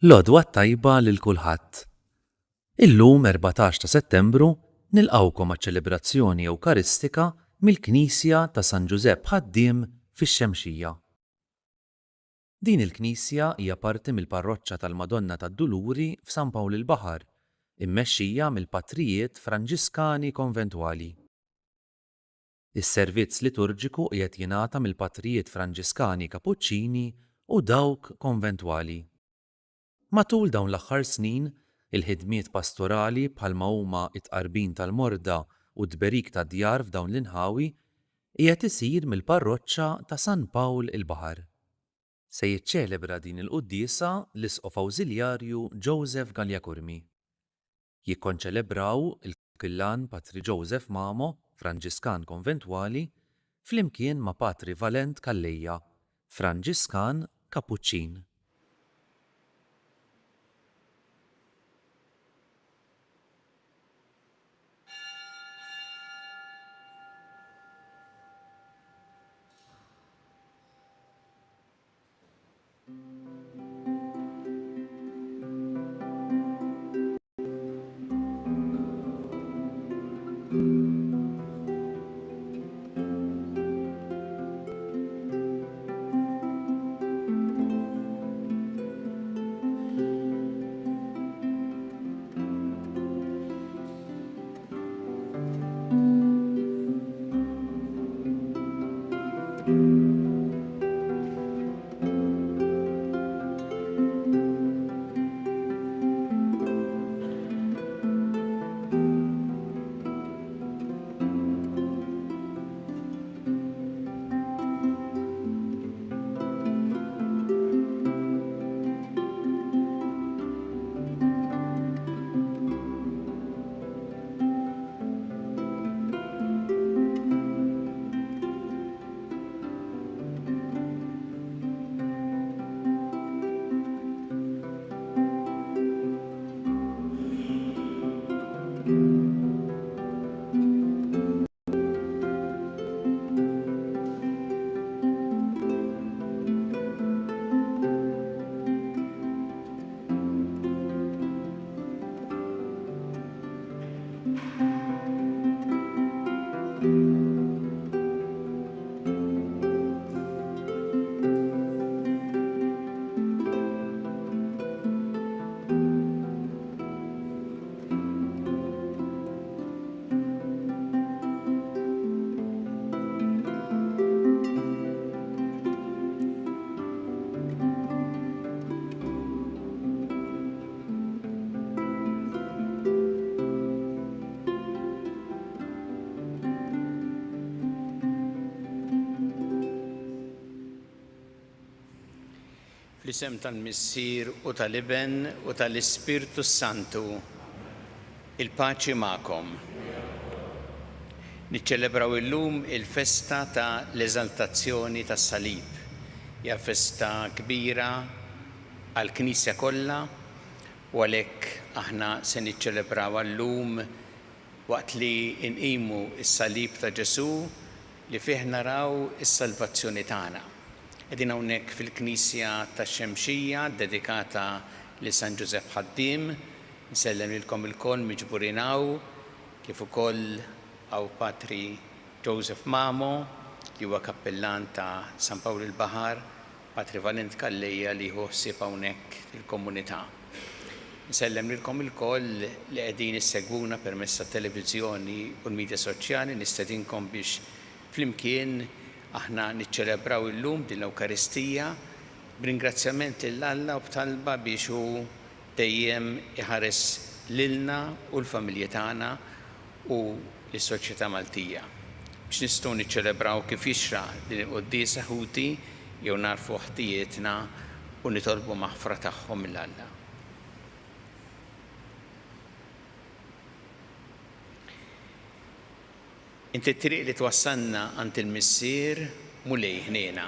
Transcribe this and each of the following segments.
L-għodwa tajba lil kulħadd. Illum 14 ta' Settembru nilqgħukom għaċ-ċelebrazzjoni Ewkaristika mill-Knisja ta' San Ġusepp Ħaddiem fix-Xemxija. Din il-Knisja hija parti mill-Parroċċa tal-Madonna tad-Duluri f'San Pawl il-Baħar, immexxija mill-Patrijiet Franġiskani Konventwali. Is-servizz liturġiku qiegħed jingħata mill-Patrijiet Franġiskani Kapuċċini u dawk konventwali. Matul dawn l-aħħar snin, il-ħidmiet pastorali bħalma huma t-tqarbin tal-morda u tberik tad-djar f'dawn l-inħawi qiegħed isir mill-Parroċċa ta' San Pawl il-Baħar. Se jiċċelebra din il-quddiesa l-Isqof Awżiljarju Joseph Galjakurmi. Jikkonċelebraw il-Kapillan Patri Joseph Mamo, Franġiskan Konventwali, flimkien ma' Patri Valent Kallejja, Franġiskan Kapuċċin. Fl-isem tal-Missier u tal-Iben u tal-Ispirtu Santu, il-paċi magħkom. Niċċelebraw illum il-festa ta' l-eżaltazzjoni tas-Salib. Hija festa kbira għall-Knisja kollha u għalhekk aħna se niċċelebraw llum waqt li nqimu s-Salib ta' Ġesu li fih naraw is-salvazzjoni tagħna. Qegħdin hawnhekk fil-Knisja tax-Xemxija dedikata li San Ġusepp Ħaddiem. Nsellem lilkom ilkoll miġburin hawn, kif ukoll hawn Patri Joseph Mamo li huwa Kappellan ta' San Pawl il-Baħar, Patri Valent Kallejja li hu ħsieb hawnhekk fil-komunità. Nsellem lilkom ilkoll li qegħdin issegwuna permezz tat-televiżjoni u l-midja soċjali, nistedinkom biex flimkien aħna niċċelebraw illum din l-Ewkaristija b'ringrazzjament lil Alla u b'talba biex hu dejjem iħares lilna u l-familji tagħna u l-soċjetà Maltija. Biex nistgħu niċċelebraw kif jixraq din il-quddiesa ħuti jew narfu ħtijietna u nitolbu maħfra tagħhom mill-Alla. Inti t-triq li twassalna għand il-Missier mulej ħnejna.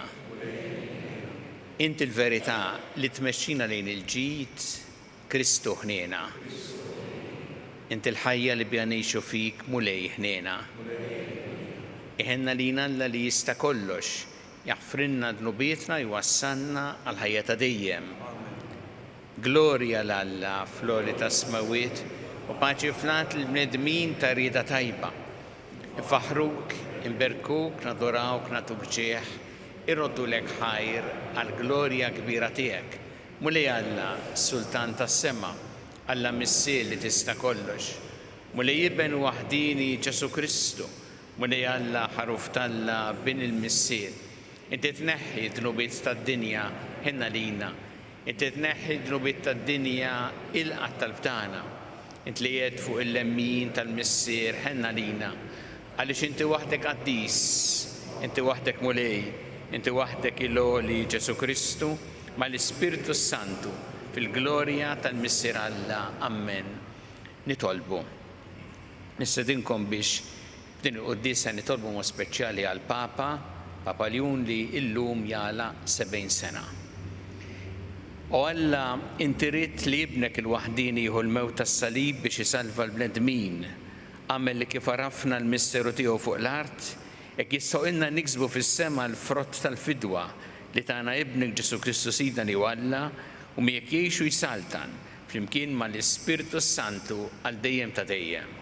Inti l-verità li tmexxina lejn il-ġid Kristu ħnejna. Inti l-ħajja li biha ngħixu fik mulej ħnejna. Iħenna lina Alla li jista' kollox, jaħfrinna dnubietna jwassalna għal ħajja ta' dejjem. glorja l-Alla flori ta' smawiet u paċi flat l-bnedmin ta' rida tajba. Faħruk, imberkuk, nadurawk, natuk ġieħ, irroddu lek ħajr għal-glorja kbira tiegħek. Mulej Alla, Sultan tas-sema, Alla missier li tista' kollox. Mulej jibben waħdini Ġesu Kristu, mulej Alla ħaruf talla bin il-missier. Inti tneħħi dnubiet tad-dinja ħinna lina. Inti tneħħi dnubiet tad-dinja il-qatt tal-btana. Inti li jed fuq il-lemmin tal-missier ħenna lina. Għaliex inti waħdek qaddis, inti waħdek mulej, inti waħdek il-oli Ġesu Kristu ma l-Ispiritu Santu fil-glorja tal-missier Alla. Amen. Nitolbu. Nistedinkom biex din il-qoddisa nitolbu mod speċjali għal Papa Leon li illum jala 70 sena. U Alla inti rid li ibnek il-waħdini jieħu l-mewt tas-salib biex isalva l-bnedmin. Għamel li kif arafna l-misteru tiegħu fuq l-art, hekk jistgħu ilna niksbu fis-sema l-frott tal-fidwa li tagħna ibnek Ġesu Kristu Sidna li Alla u miegħek jgħixu jsaltan flimkien mal-Ispiritu Santu għal dejjem ta' dejjem.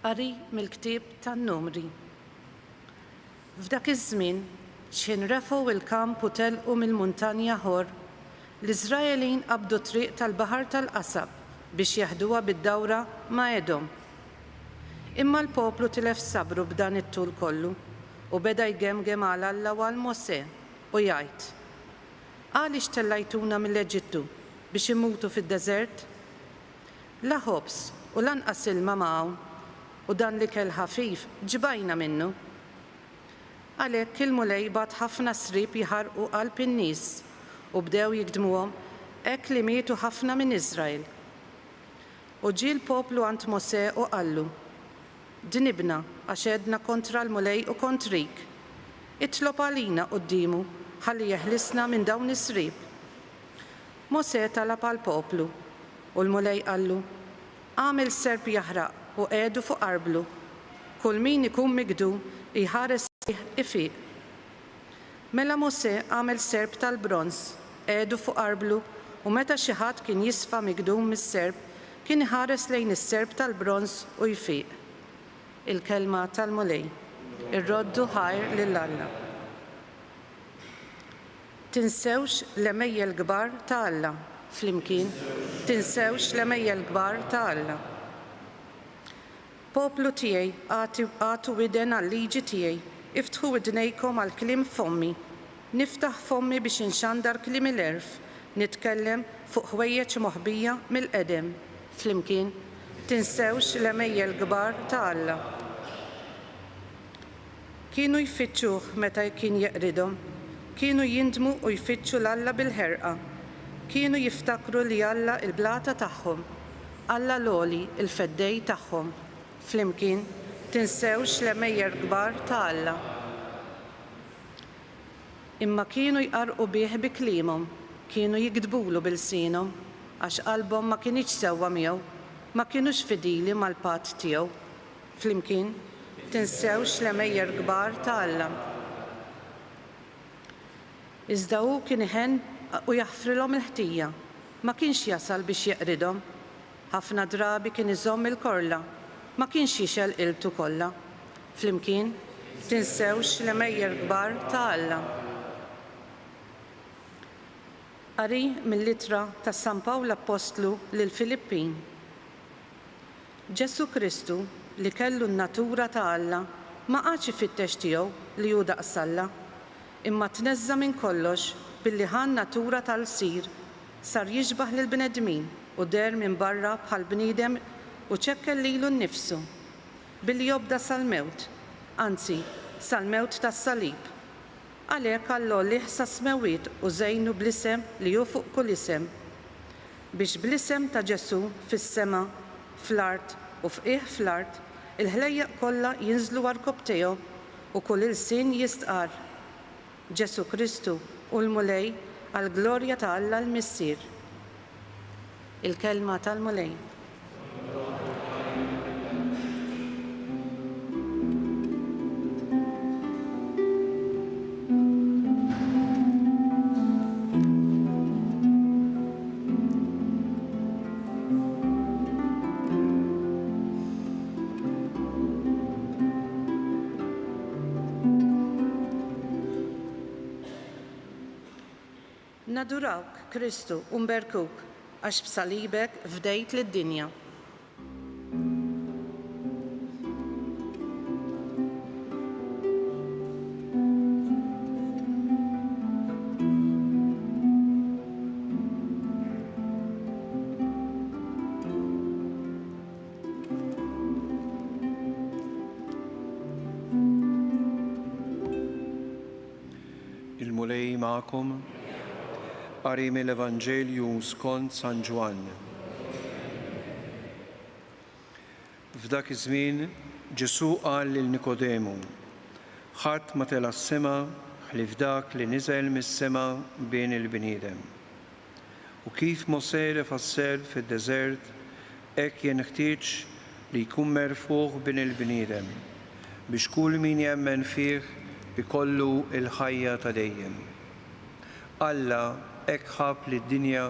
Qari mill-ktieb tan-Numri. F'dak iż-żmien x'inrefgħu il-kamp u telqu mill-muntanja Ħor, l-Iżraelin qabdu triq tal-Baħar tal-Qasab biex jaħduha bid-dawra ma' Edom. Imma l-poplu tilef sabru b'dan it-tul kollu u beda jgemgem għal Alla u għal Mosè u jgħid: Għaliex tellajtuna mill-Eġittu biex imutu fid-deżert? La ħobs u lanqas ilma magħhom u dan li kell ħafif ġbajna minnu. Għalhekk il-mulej bat ħafna sriep jħarqu qalb in-nies u bdew jikdmuhom hekk li mietu ħafna minn Iżrael. U ġie l-poplu għand Mosè u qallu: Dinibna għax għedna kontra l-mulej u kontrik. Itlob għalina qudiemu ħalli jeħlisna minn dawn is-sriep. Mosè talab għall-poplu u l-mulej qallu: Għamel serp jaħraq u qiegħdu fuq arblu. Kull min ikun migdu jħares ifiq. Mela Mosè għamel serp tal-bronż qiegħdu fuq arblu u meta xi ħadd kien jisfa' migdum mis-serp kien iħares lejn is-serp tal-bronż u jfiq. Il-kelma tal-mulej. Irroddu ħajr lil Alla. Tinsewx l-emejjel kbar ta' Alla. Flimkien, tinsewx l-emejjel kbar ta' Alla. Poplu tiegħi għatu widen għal-liġi tiegħi, iftħu widnejkom għal-klim fommi. Niftaħ fommi biex inxandar klim il-erf, nitkellem fuq ħwejjeġ moħbija mill-qedem. Flimkien, tinsewx l-emejjel kbar ta' Alla. Kienu jfittxuh meta kien jeqridhom, kienu jindmu u jfittxu l-Alla bil-ħerqa. Kienu jiftakru li Alla il-blata tagħhom, Alla l-oli il-feddej tagħhom. Flimkien, tinsewx l-emejjer kbar ta' Alla. Imma kienu jqarqu bih bi kliemhom, kienu jikdbulu bil-sinhom, għax qalbhom ma kienx sewwa miegħu, ma kienux fidili mal-patt tiegħu. Flimkien, tinsewx l-emejjer kbar ta' Alla. Iżda hu kien iħenn u jaħfrilhom il-ħtija, ma kienx jasal biex jeqridhom. Ħafna drabi kien iżomm il-korla, ma kienx jixel iltu kollha. Flimkien, tinsewx l-emejjer kbar ta' Alla. Qari mill-littra ta' San Pawl Apostlu lil Filippin. Ġesu Kristu li kellu n-natura ta' Alla ma qatx ifittex tiegħu li hu daqs Alla, imma tneżża minn kollox billi ħan natura tal-sir sar jiġbaħ lill-bnedmin u der minn barra bħal bniedem u ċekkel lilu nnifsu billi jobda sal-mewt, anzi sal-mewt tas-salib. Għalhekk għallolih sa smewiet u żejnu bl-isem li hu fuq kull isem, biex bl-isem ta' Ġesu fis-sema, fl-art u fqih fl-art il-ħlejjaq kollha jinżlu għarkob tiegħu u kull il-sin jistqar: Ġesu Kristu u l-mulej għall-glorja ta' Alla l-Missier. Il-kelma tal-mulej. Nadurawk, Kristu, u nberkuk, għax b'salibek fdejt lid-dinja. Il-mulej ma'kom, qari mill-Evanġelju skont San Ġwan. F'dak iż-żmien Ġesu qal lil Nikodemu: ħadd ma tela s-sema ħlief dak li niżel mis-sema bejn il-bniedem. U kif Mosè fasser fid-deżert, hekk jien ħtieġ li jkun merfuħ bejn il-bniedem biex kull min jemmen fih ikollu il-ħajja ta' dejjem. Alla hekk ħab lid-dinja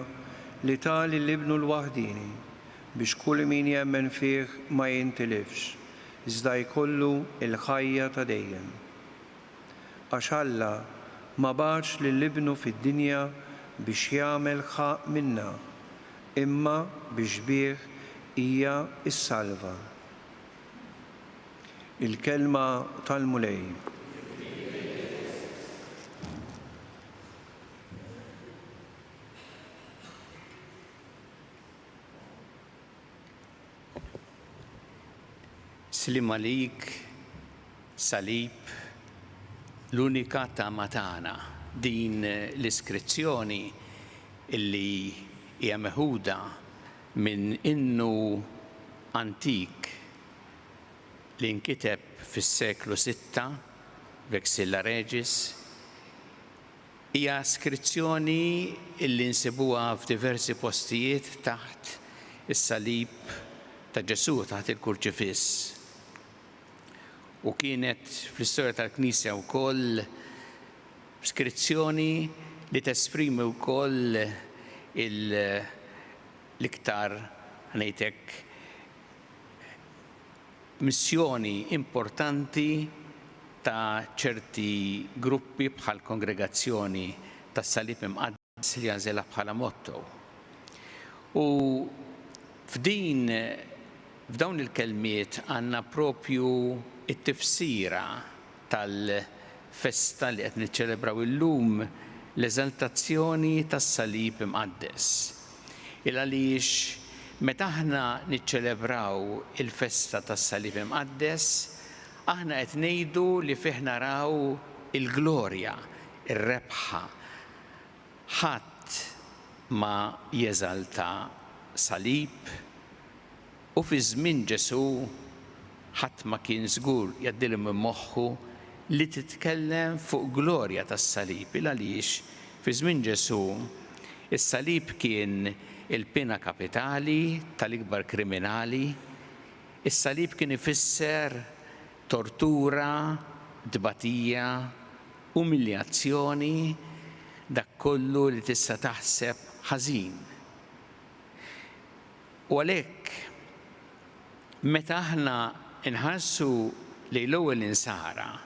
li ta' lill-Ibnu l-waħdini biex kull min jemmen fih ma jintilifx, iżda jkollu il-ħajja ta' dejjem. Għax Alla ma bagħatx lill-Ibnu fid-dinja biex jagħmel ħaq minnha, imma biex bih hija s-salva. Il-kelma tal-mulej. Slim għalik, salib, l-unika tama tagħna. Din l-iskrizzjoni illi hija meħuda minn innu antik li nkiteb fis-seklu 6 Vexilla Regis, hija iskrizzjoni illi nsibuha f'diversi postijiet taħt is-salib ta' Ġesu, taħt il-kurċifiss. U kienet fl-istorja tal-Knisja wkoll iskrizzjoni li tesprimi wkoll l-iktar ngħidlek missjoni importanti ta' ċerti gruppi bħal kongregazzjoni tas-Salib Imqaddes li għażilha bħala motto. U f'dawn il-kelmiet għandna propju it-tifsira tal-festa li qed niċċelebraw illum, l-eżaltazzjoni tas-Salib Imqaddes. Għaliex meta aħna niċċelebraw il-festa tas-Salib Imqaddes, aħna qed ngħidu li fih naraw il-glorja, ir-rebħa. Ħadd ma jeżalta salib u fi żmien Ġesu ħadd ma kien żgur jgħaddilu minn moħħu li titkellem fuq glorja tas-salib. Għaliex fi żmien Ġesu is-salib kien il-pena kapitali tal-ikbar kriminali, is-salib kien ifisser tortura, dbatija, umiljazzjoni, dak kollu li tista' taħseb ħażin. U għalhekk meta aħna inħarsu lejn l-ewwel insara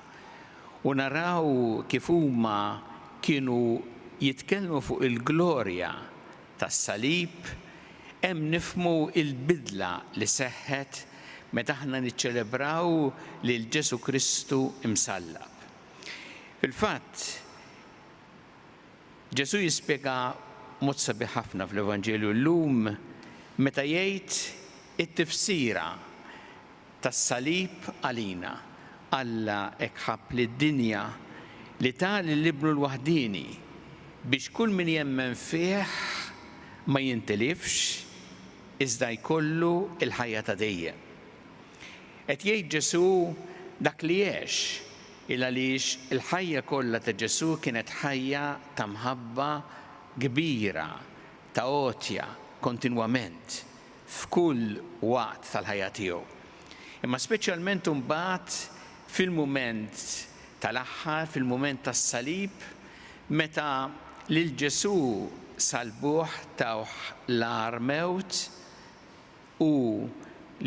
u naraw kif huma kienu jitkellmu fuq il-glorja tas-salib, hemm nifhmu il-bidla li seħħet meta aħna niċċelebraw lil Ġesu Kristu imsallab. Fil-fatt, Ġesu jispjega mod sabiħ ħafna fl-Evanġelju llum meta jgħid it-tifsira tas-salib għalina. Alla hekk ħabb lid-dinja li ta' lill-Ibnu l-waħdini biex kull min jemmen fih ma jintilifx, iżda jkollu il-ħajja ta' dejjem. Qed jgħid Ġesu dak li jgħix għaliex il-ħajja kollha ta' Ġesu kienet ħajja ta' mħabba kbira, ta' għotja kontinwament f'kull waqt tal-ħajja tiegħu. Imma speċjalment imbagħad fil-mument tal-aħħar, fil-mument tas-salib, meta lil Ġesu salbuh tawh l-ar mewt u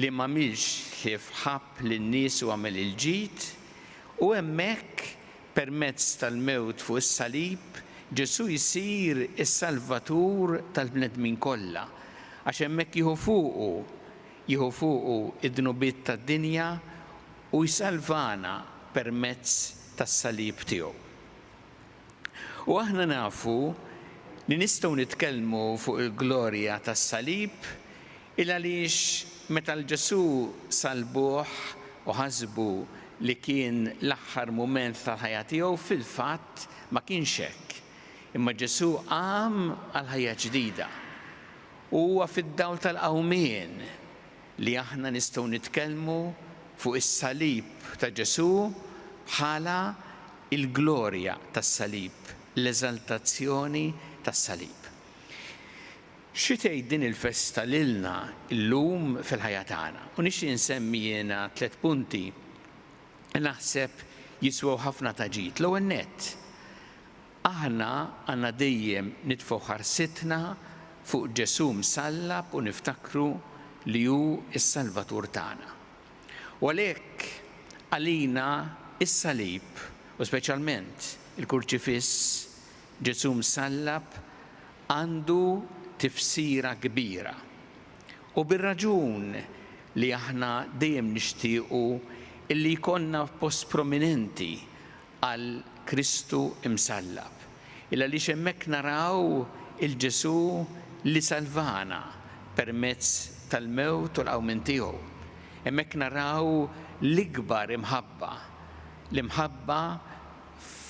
li ma milx kif ħabb lin-nies u għamel il-ġid, u hemmhekk permezz tal-mewt fuq is-salib Ġesu jisir is-Salvatur tal-bnedmin kollha għax hemmhekk jieħu fuqu id-dnubiet tad-dinja u jsalvana permezz tas-salib tiegħu. U aħna nafu li nistgħu nitkellmu fuq il-glorja tas-salib il għaliex meta l-Ġesu salbuh u ħasbu li kien l-aħħar mument tal-ħajja tiegħu fil-fatt ma kienx hekk. Imma Ġesu qam għal ħajja ġdida. Huwa fid-dawl tal-qawmien li aħna nistgħu nitkellmu fuq is-salib ta' Ġesu bħala il-glorja tas-salib, l-eżaltazzjoni tas-salib. Xi tgħid din il-festa lilna llum fil-ħajja tagħna? U nixtieq insemmi jiena 3 punti naħseb jiswew ħafna taġid. L-ewwel nett, aħna għandna dejjem nitfgħu ħarsitna fuq Ġesu msallab u niftakru li hu s-Salvatur tagħna. U għalhekk għalina is-salib u speċjalment il-kurċifiss Ġesu msallab għandu tifsira kbira. U bir-raġun li aħna dejjem nixtiequ illi jkollna post prominenti għal Kristu imsallab. Illa li hemmhekk naraw il-Ġesu li salvana permezz tal-mewt u l-qawmien tiegħu. Hemmhekk naraw l-ikbar l-imħabba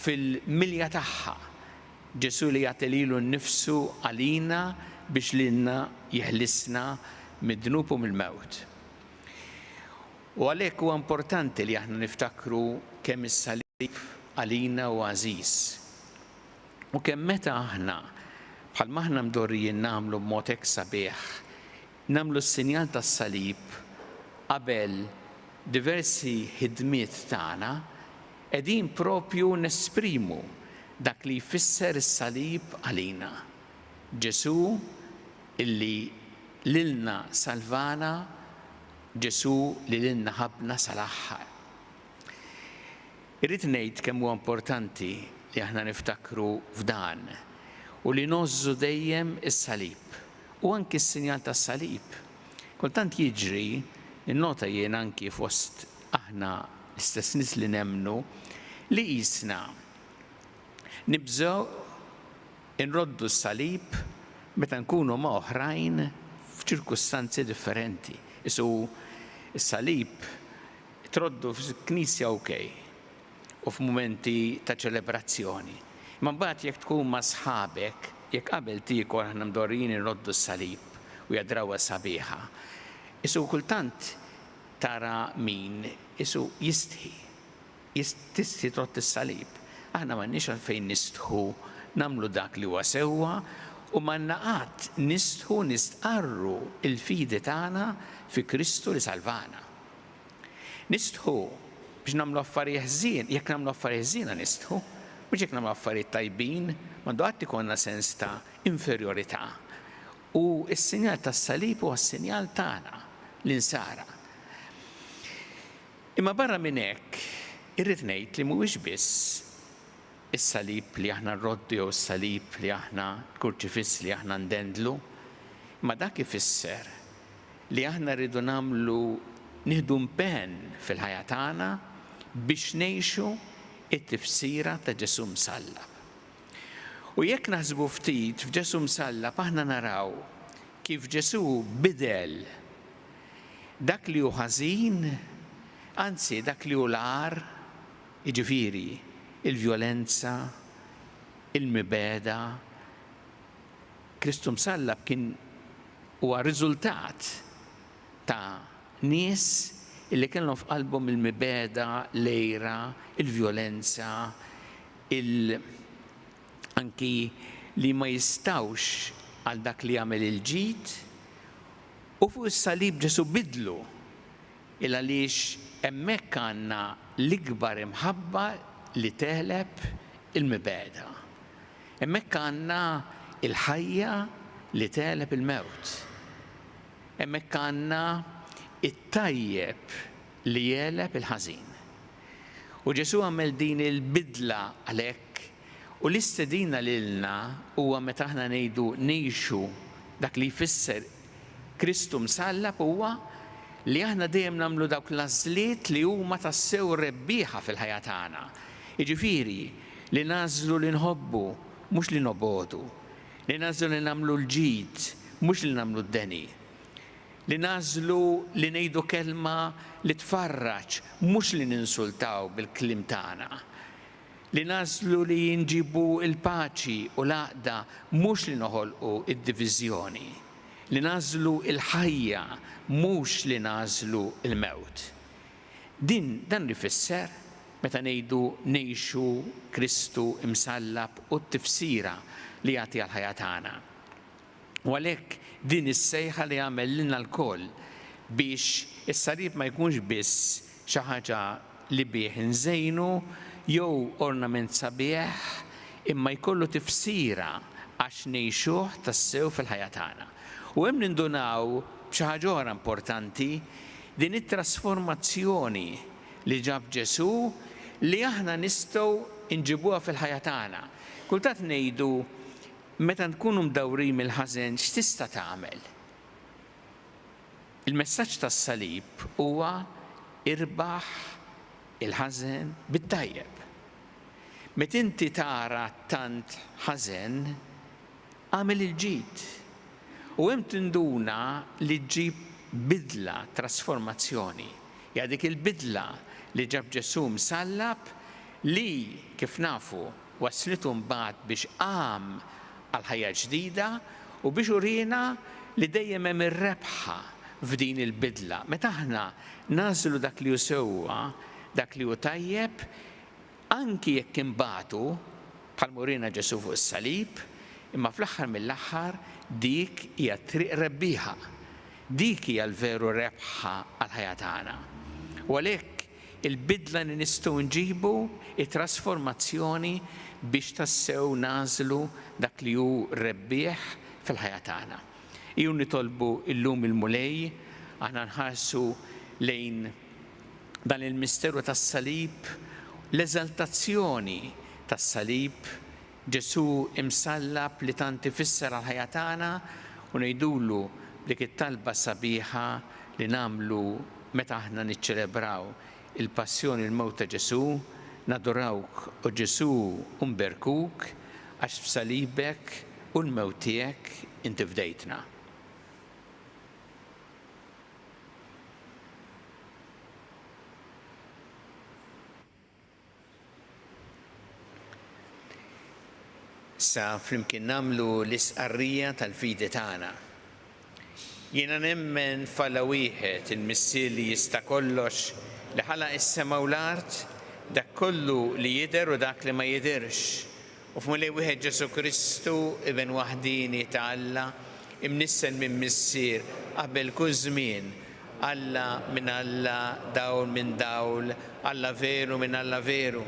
fil-milja tagħha. Ġesu li jagħti lilu nnifsu għalina biex lilna jeħlisna mid-dnub u mill-mewt. U għalhekk huwa importanti li aħna niftakru kemm is-salib għalina u għażiż. U kemm meta aħna bħalma aħna mdorrijin nagħmlu b'mod hekk sabiħ, nagħmlu s-sinjal tas-salib qabel diversi ħidmiet tagħna, qegħdin propju nesprimu dak li jfisser is-salib għalina. Ġesu illi lilna salvana, Ġesu li lilna ħabna sal-aħħar. Irrid ngħid kemm huwa importanti li aħna niftakru f'dan u li nożżu dejjem is-salib u anki s-sinjal tas-salib. Kultant jiġri innota jien anki fost aħna l-istess nies li nemmnu li qisna nibżgħu inroddu s-salib meta nkunu ma' oħrajn f'ċirkustanzi differenti. Isu s-salib troddu f'knisja okej u f'mumenti ta' ċelebrazzjoni. Ma mbagħad jekk tkun ma' sħabek, jekk qabel tiekol aħna mdorrijin inroddu s-salib u jadrawha sabiħa. Isu kultant tara min isu jistħi trott is-salib. Aħna m'għandniex għalfejn nistħu nagħmlu dak li huwa sewwa u m'għandna qatt nistqarru il-fidi tagħna fi Kristu li salvana. Nistħu biex nagħmlu affarijiet ħżien, jekk nagħmlu affarijiet ħżiena nistħu, mhux jekk nagħmlu affarijiet tajbin, m'għandu qatt ikollna sens ta' inferjorità. U s-sinjal tas-salib huwa s-sinjal tagħna l-insara. Imma barra minn hekk irrid ngħid li mhuwiex biss is-salib li aħna nroddu jew is-salib li aħna kurċifiss li aħna ndendlu, ma dak ifisser li aħna rridu nagħmlu nieħdu impenn fil-ħajja tagħna biex ngħixu it-tifsira ta' Ġesu msallab. U jekk naħsbu ftit f'Ġesu msallab aħna naraw kif Ġesu bidel dak li hu ħażin, anzi dak li hu l-għar, jiġifieri il-vjolenza, il-mibeda. Kristu msallab kien huwa riżultat ta' nies illi kellhom f'qalbhom il-mibeda, l-għejra, il-vjolenza, anki li ma jistawx għal dak li jagħmel il-ġid. U fuq is-salib Ġesu bidlu il għaliex hemmhekk għandna l-ikbar imħabba li teħleb il-mibeda. Hemmhekk għandna il-ħajja li teħleb il-mewt. Hemmhekk għandna it-tajjeb li jeleb il-ħażin. U Ġesu għamel din il-bidla għalhekk U l-istedina lilna huwa meta aħna ngħidu ngħixu dak li jfisser Kristu msallab huwa li aħna dejjem nagħmlu dawk l-għażliet li huma tassew rebbieħa fil-ħajja tagħna. Jiġifieri li nażlu li nħobbu mhux li nobodu, li nażlu li nagħmlu l-ġid mhux li nagħmlu d-deni, li nażlu li ngħidu kelma li tfarraġ mhux li ninsultaw bil-kliem tagħna, li nażlu li nġibu l-paċi u l-għaqda mhux li noħolqu id-diviżjoni, li nażlu l-ħajja mhux li nażlu l-mewt. Dan ifisser meta ngħidu ngħixu Kristu imsallab u t-tifsira li jagħti għall-ħajja tagħna. U għalhekk din is-sejħa li għamel lilna l-koll biex is-salib ma jkunx biss xi ħaġa li bih inżejnu jew ornament sabiħ imma jkollu tifsira għax ngħixuh tassew fil-ħajja tagħna. U hemm nindunaw b'xi ħaġa oħra importanti din it-trasformazzjoni li ġab Ġesu li aħna nistgħu nġibuha fil-ħajja tagħna. Kultant ngħidu meta nkunu mdawrin mill-ħażen x'tista' tagħmel? Il-messaġġ tas-salib huwa irbaħ il-ħażen bit-tajjeb. Meta inti tara tant ħażen għamel il-ġid. U hemm tinduna li ġġib bidla, trasformazzjoni. Ja dik il-bidla li ġab Ġesu msallab li kif nafu waslitu mbagħad biex qam għal ħajja ġdida u biex urina li dejjem hemm ir-rebħa f'din il-bidla. Meta aħna nażlu dak li hu sewwa, dak li hu tajjeb, anki jekk imbagħtu bħal murina Ġesu fuq is-salib, imma fl-aħħar mill-aħħar dik hija triq rebbieħa. Dik hija l-veru rebħa għal ħajja tagħna. U għalhekk il-bidla li nistgħu nġibu it-trasformazzjoni biex tassew nażlu dak li hu rebbieħ fil-ħajja tagħna. Iju nitolbu illum il-mulej aħna nħarsu lejn dan il-misteru tas-salib, l-eżaltazzjoni tas-salib, Ġesu imsallab li tant ifisser għal ħajja tagħna u ngħidulu dik it-talba sabiħa li nagħmlu meta aħna niċċelebraw il-passjoni l-mewt ta' Ġesu, nadurawk u Ġesu u nberkuk għax b'salibek u l-mewt tiegħek inti fdejtna. Sa flimkien nagħmlu l-isqarrija tal-fidi tagħna. Jiena nemmen fala wieħed il-missier li jista' kollox li ħalaq is-sema u l-art, dak kollu li jidher u dak li ma jidherx. U f'mulej wieħed Ġesu Kristu ibn waħdini ta' Alla, imnissen minn missier qabel kull żmien, Alla minn Alla, dawl minn dawl, Alla veru minn Alla veru.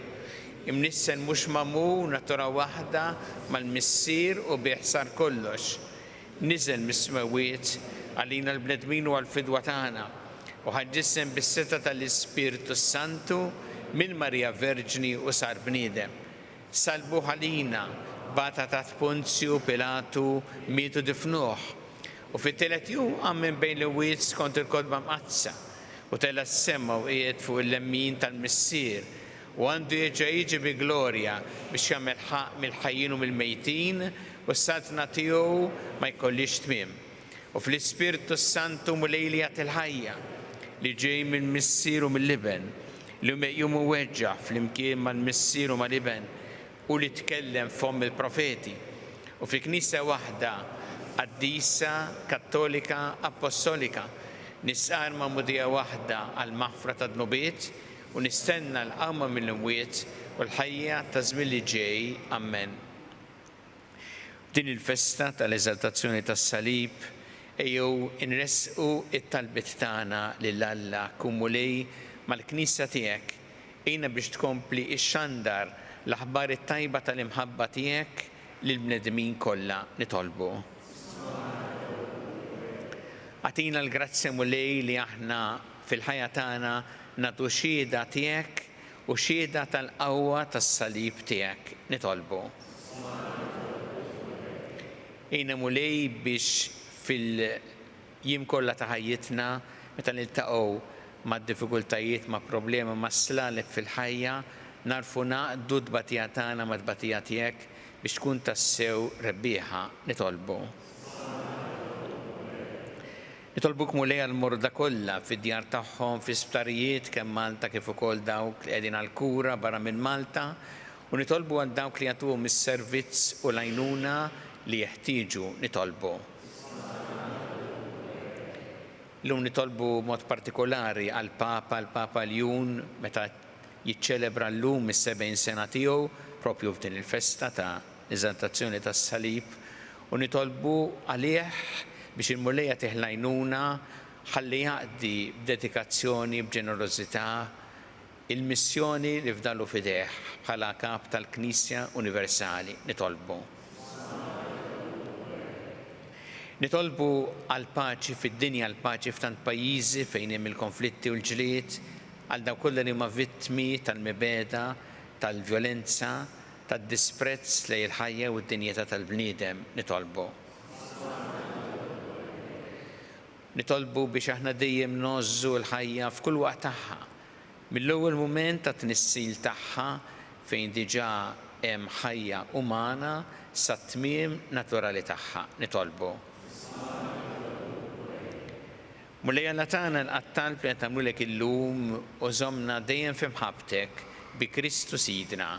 Imnissen mhux magħmul natura waħda mal-missier u biħsar kollox. Niżel mis-smawiet għalina l-bnedmin u għall-fidwa tagħna u ħaġġissem bis-seta tal-Ispirtu Santu minn Marija Verġni u sar bniedem. Salbu ħalina bata tat Ponzju Pilatu mietu difnuh u fit-telet jum għammen bejn l-wiet skont il-kodba mqazza u tela s-semma u qiegħed fuq il-lemmin tal-missier u għandu jiġi bi glorja biex jagħmel ħaq mill-ħajjin u mill-mejtin u s-saltna tiegħu ma jkollix tmiem. U fl-Ispirtu Santu mulejli jagħti l-ħajja li ġej mill-missier u mill-liben li jum weġġa' flimkien mal-missier u mal-liben u li tkellem f'hom il-profeti. U fi knisja waħda qaddisa Kattolika Apostolika nisqar ma'mudija waħda għal maħfra ta' dnubiet u nistenna l-qawma mill-imwiet u l-ħajja ta' żmien li ġej. Amen. Din il-festa tal-eżaltazzjoni tas-salib ejjew inresqu it-talbiet tagħna lil Alla kumulej mal-Knisja tiegħek ejna biex tkompli ix-xandar l-aħbar it-tajba tal-imħabba tiegħek lill-bnedmin kollha nitolbu. Għatina l-grazzja mulej li aħna fil-ħajja tagħna nagħtu xhieda tiegħek u xieda tal-qawwa tas-salib tiegħek nitolbu. Ejna mulej biex fil-jiem kollha ta' ħajjitna meta niltaqgħu mad-diffikultajiet ma' problema ma' slaleb fil-ħajja narfu naqdu d-batija tagħna ma' d-batija tiegħek biex tkun tassew rebbieħa nitolbu. Nitolbuk mulej għal-morda kollha fid-djar tagħhom fl-isptarijiet kemm Malta kif ukoll dawk li qegħdin għall-kura barra minn Malta u nitolbu għal dawk li jagħtuhom is-servizz u l-għajnuna li jeħtieġu nitolbu. Llum nitolbu mod partikolari għal Papa Ljun meta jiċċelebra llum is-70 sena tiegħu propju f'din il-festa ta' eżaltazzjoni tas-salib u nitolbu għalih biex il-mulejja teħlajnuna ħalli jaqdi b'dedikazzjoni b'ġenerożità il-missjoni li fdalu fideh bħala kap tal-Knisja Universali nitolbu. Nitolbu għal paċi fid-dinja, għal paċi f'tant pajjiżi fejn hemm il-konflitti u l-ġlied, għal dawk kollha li huma vittmi tal-mibeda, tal-vjolenza, tad-disprezz lejn il-ħajja u d-dinjità tal-bniedem nitolbu. Nitolbu biex aħna dejjem nożżu l-ħajja f'kull waqt tagħha. Mill-ewwel mument ta' tnissil tagħha fejn diġà hemm ħajja umana sa tmiem naturali tagħha nitolbu. Mulejja tagħna l-qattalb li qed tagħmlulek illum u żommna dejjem fi mħabbtek bi Kristu Sidna.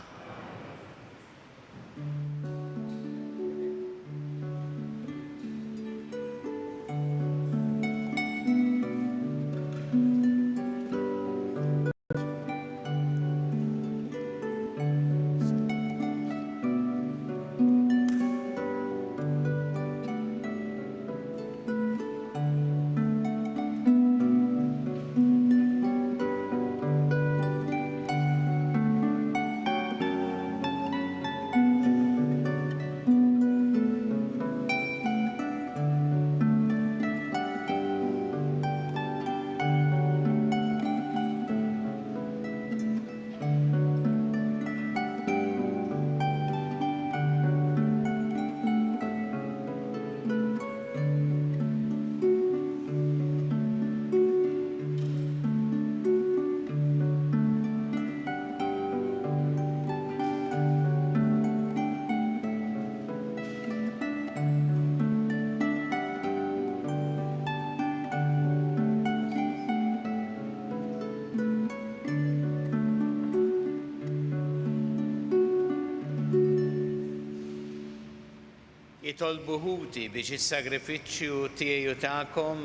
Jitolbu ħuti biex is-sagrifiċċju tiegħi u tagħkom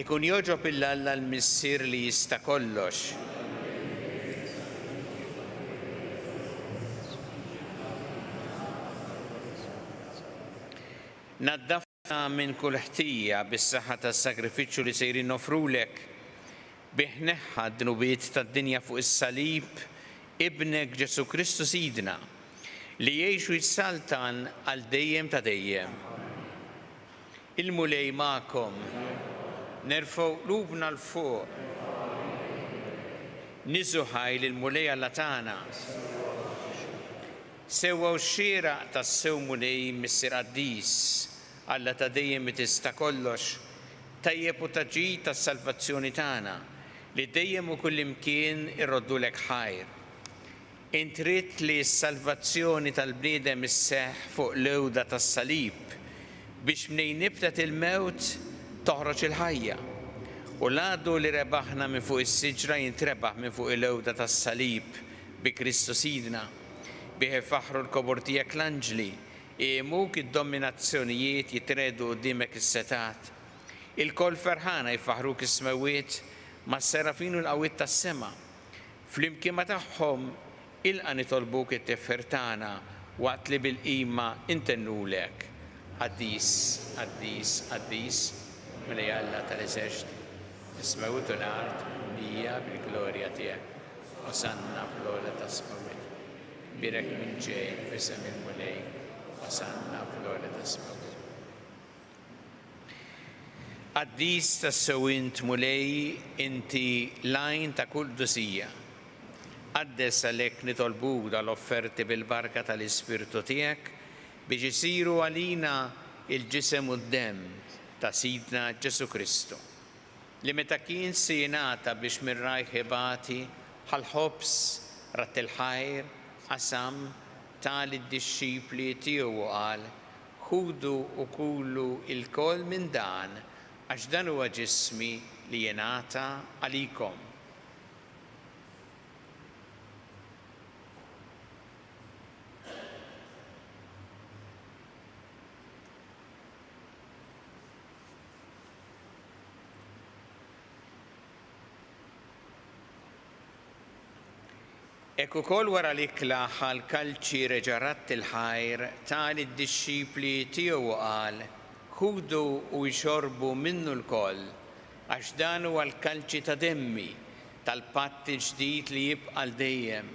ikun joġob il-Alla l-Missier li jista' kollox. Naddafna minn kull ħtija bis-saħħa tas-sagrifiċċju li sejrin nofrulek bih neħħa d-dnubiet tad-dinja fuq is-salib ibnek Ġesu Kristu Sidna li jgħixu jissaltan għal dejjem ta' dejjem. Il-mulej magħkom, nerfgħu qlubna l fuq, niżu ħajl il-mulej Alla tagħna. Sewwa xieraq tas-sew mulej Missier Qaddis, Alla ta' dejjem tista' kollox, tajjeb u taġġid tas-salvazzjoni tagħna li dejjem u kullimkien irroddulek ħajr. Int rid li s-salvazzjoni tal-bniedem isseħħ fuq l-ewda tas-salib biex mnejn nibtet il-mewt toħroġ il-ħajja. U l-għadu li rebaħna minn fuq is-siġra jintrebaħ minn fuq il-ewda tas-salib bi Kristu Sidna. Bih ifaħħru l-kobor tiegħek l-anġli, iemuk id-dominazzjonijiet jitredu qudiemek is-setat. Il-kol ferħana jfaħruk is-smewiet mas-serafin u l-qawwiet tas-sema. Fl-imkien tagħhom ilqa nitolbuk it-tifħir tagħna waqt li bil-qima intennulek. Qaddis, qaddis, qaddis, milli Alla tal-eżerċiti, is-smawit u l-art hija bil-glorja tiegħek. Osanna fl-għola tas-smawit. Birek minn ġej f'isem il-mulej, osanna fl-għola tas-smawit. Qaddis tas-sewint mulej inti lajn ta' kull dusija. Qaddes għalhekk nitolbuk dal-offerti bil-barka tal-Ispirtu tiegħek biex isiru għalina il-ġisem u d-demm ta' Sidna Ġesu Kristu. Li meta kien se jingħata biex mir-rajħ ibati bħal-ħobs rat il-ħajr qasam tal-id-dixxipli tiegħu u qal: ħudu u kulu il-koll minn dan għax dan huwa ġismi li jingħata għalikom. Ek ukoll wara l-ikla ħal-kalċi reġarat il-ħajr tal id-dixxipli tiegħu qal: ħudu u jxorbu minnu l-koll għax dan huwa l-kalċi ta' demmi tal-patt ġdid li jibqa' dejjem,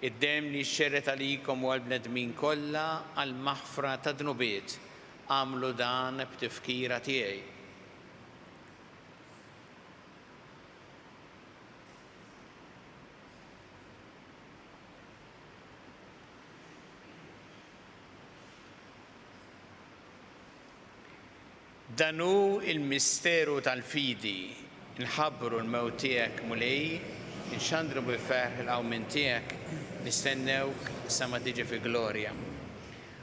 id-demm li xxerret għalikom u għall-bnedmin kollha għall-maħfra ta' dnubiet. Għamlu dan b'tifkira tiegħi. Danu il-misteru tal-fidi, nħabbru l-mewt tiegħek mulej, nxandru bil-ferħ il-qawmin tiegħek, nistennewk sa ma tiġi fi glorja.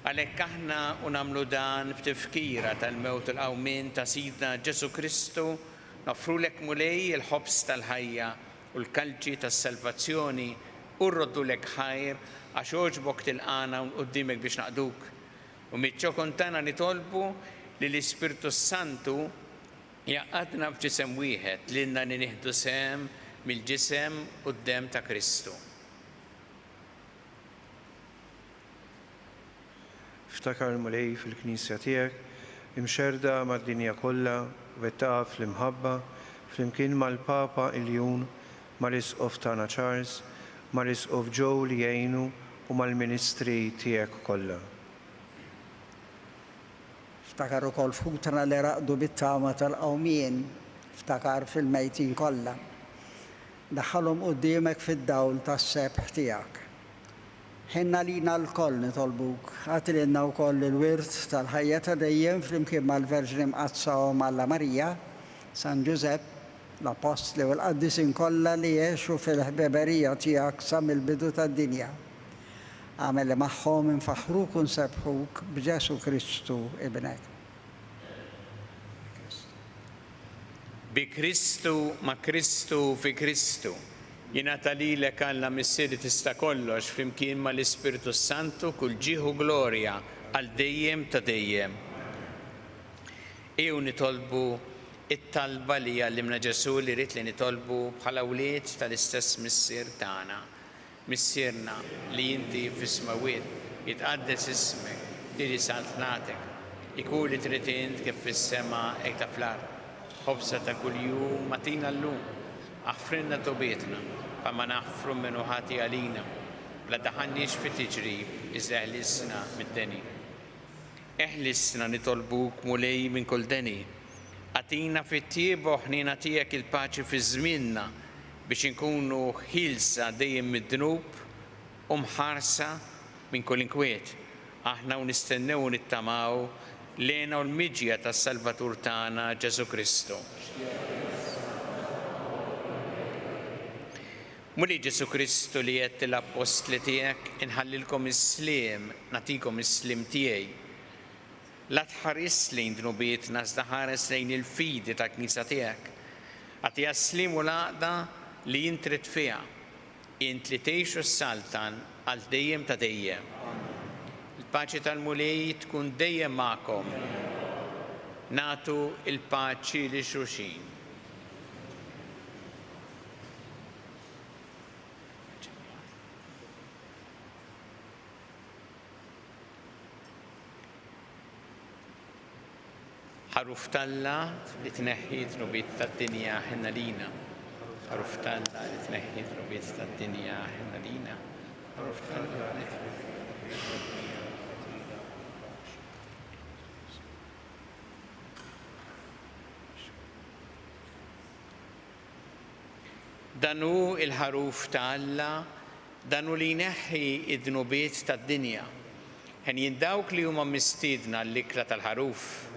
Għalhekk aħna nagħmlu dan b'tifkira tal-mewt il-qawmin ta' Sidna Ġesu Kristu, nofrulek mulej il-ħobs tal-ħajja u l-kalċi tas-salvazzjoni u rroddulek ħajr għax oġbok tilqana qudiemek biex naqduk. U miċ-ċokon tagħna nitolbu li l-Ispirtu Santu jaqadna f'ġisem wieħed li lna nieħdu sehem mill-ġisem u d-demm ta' Kristu. Ftakar mulej fil-Knisja tiegħek imxerda mad-dinja kollha wettaqa fl-imħabba flimkien mal-Papa Iljun, mal-Isqof tagħna Charles, mal-Isqof Joe li jgħinu u mal-Ministri tiegħek kollha. Ftakar ukoll futna li raqdu bit-tama tal-qawmien, ftakar fil-mejtin kollha. Daħħalhom quddiemek fid-dawl tas-sebħ tiegħek. Ħinna lina l-koll nitolbuk, għatilna wkoll il-wirt tal-ħajja ta' dejjem flimkien mal-Verġni Mqazza u Malla Marija, San Giusepp, l-Apostli u l-Qaddisin kollha li jgħixu fil-ħbeberija tiegħek sa mill-bidu tad-dinja. Għamel li magħhom infaħruk u nsebħuk b'Ġesu Kristu ibnek. Bi Kristu ma' Kristu fi Kristu. Jingħata lilek Alla missieri tista' kollox flimkien mal-Ispirtu Santu kull ġieħu glorja għal dejjem ta' dejjem. Ew nitolbu it-talba li għallimna Ġesu li rrid li nitolbu bħala wlied tal-istess missier tagħna. Missierna li inti fis-smawiet jitqaddes ismek, tiġi saltnatek, ikun li trid int kif fis-sema hekk ta' fl-ard. Ħobsa ta' kuljum matina llum, aħfrinna tobietna, ma naħfru minnu ħati għalina, la daħannix fi tiġrib, iżda eħlisna mid-deni. Eħlisna nitolbuk mulej minn kull deni, għatina fit-tiebu ħnina tiegħek il-paċi fi żmienna biex inkunu ħilsa dejjem mid-dnub u mħarsa minn kull inkwiet. Aħna nistennew u nittamaw lejna u l-miġja tas-Salvatur tagħna Ġesu Kristu. Muli Ġesu Kristu li qed l-Apostli tiegħek inħallilkom is-sliem, nagħtikom is-sliem tiegħi. La tħares lejn dnubietna iżda ħares lejn il-fidi tal-Knisja tiegħek. Għatija s-slim u l-għaqda li jintrid fiha, int li tgħixu s-saltan għal dejjem ta' dejjem. Il-paċi tal-mulej tkun dejjem magħkom. Nagħtu il-paċi li xulxin. Ħaruf talla li tneħħi tnubiet tad-dinja ħinna lina. Ħaruf talla li tneħħi tnubiet tad-dinja ħinna lina. Ħaruf talla li danu il-ħaruf ta' Alla dan u li jneħħi id-dnubiet tad-dinja. Ħen dawk li huma mistiedna l-ikla tal-ħaruf.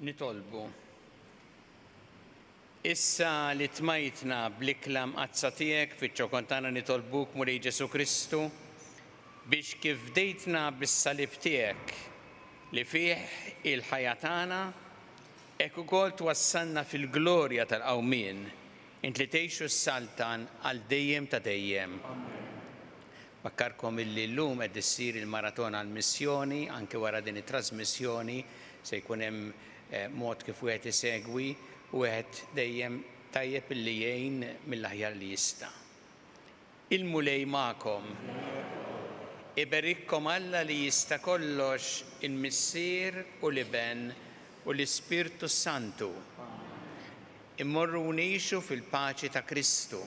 Nitolbu. Issa li tmajtna bl-ikla mqazza tiegħek fiċ-ċokontana nitolbuk Mulej Ġesu Kristu biex kif bdejtna bis-salib tiegħek li fih il-ħajja tagħna hekk ukoll twassalna fil-glorja tal-qawmien int li tgħixu s-saltan għal dejjem ta' dejjem. Bakkarkom illi llum qed issir il-maratona għall-missjoni anke wara din it-trasmissjoni se jkun hemm mod kif wieħed isegwi u wieħed dejjem tajjeb illi jgħin mill-aħjar li jista'. Il-Mulej magħkom. Iberikkom Alla li jista' kollox il-Missier u l-Iben u l-Ispirtu Santu. Immorru nixu fil-paċi ta' Kristu.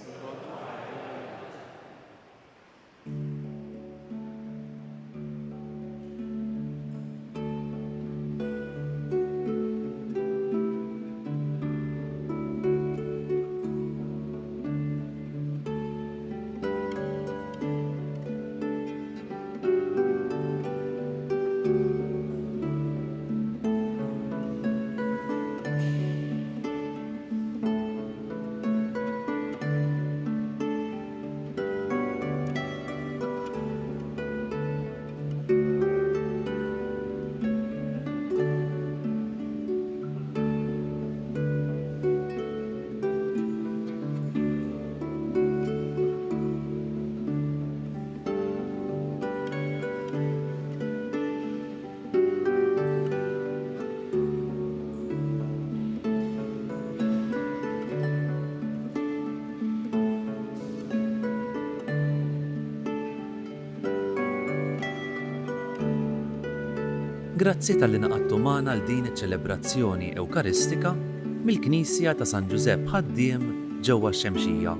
Grazzi tal-li naqattu magħna l din iċ-ċelebrazzjoni Ewkaristika mill-Knisja ta' San Ġusepp Ħaddiem ġewwa x-Xemxija.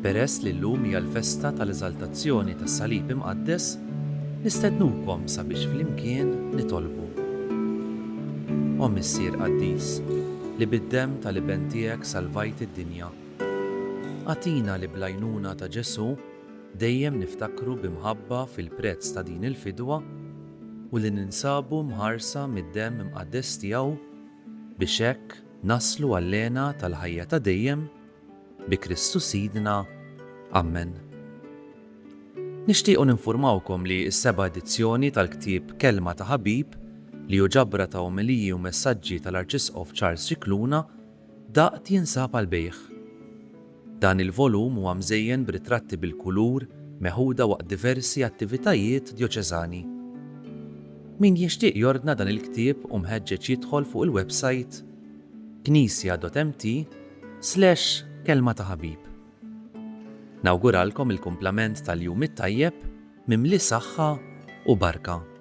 Peress li llum hija l-festa tal-eżaltazzjoni tas-Salib Imqaddes, nistednukom sabiex flimkien nitolbu. O Missier Qaddis, li bid-demm tal-Iben tiegħek salvajt id-dinja. Atina li bl-għajnuna ta' Ġesu dejjem niftakru bimħabba fil-prezz ta' din il-fidwa u li ninsabu mħarsa mid-demm imqaddes tiegħu biex hekk naslu għall-lena tal-ħajja ta' dejjem bi Kristu Sidna. Amen. Nixtiequ ninfurmawkom li s-7 edizzjoni tal-ktieb Kelma ta' Ħabib li hu ġabra ta' omiliji u messaġġi tal-Arċisqof Charles Cicluna daqt jinsab għal bejħ. Dan il-volum huwa mżejjen b'ritratti bil-kulur meħuda waqt diversi attivitajiet djoċeżani. Min jixtieq jordna dan il-ktieb u mħeġġeġ jidħol fuq il-website knisja.mt/kelma ta' ħabib. Nawguralkom il-kumplament tal-jum it-tajjeb mimli saħħa u barka.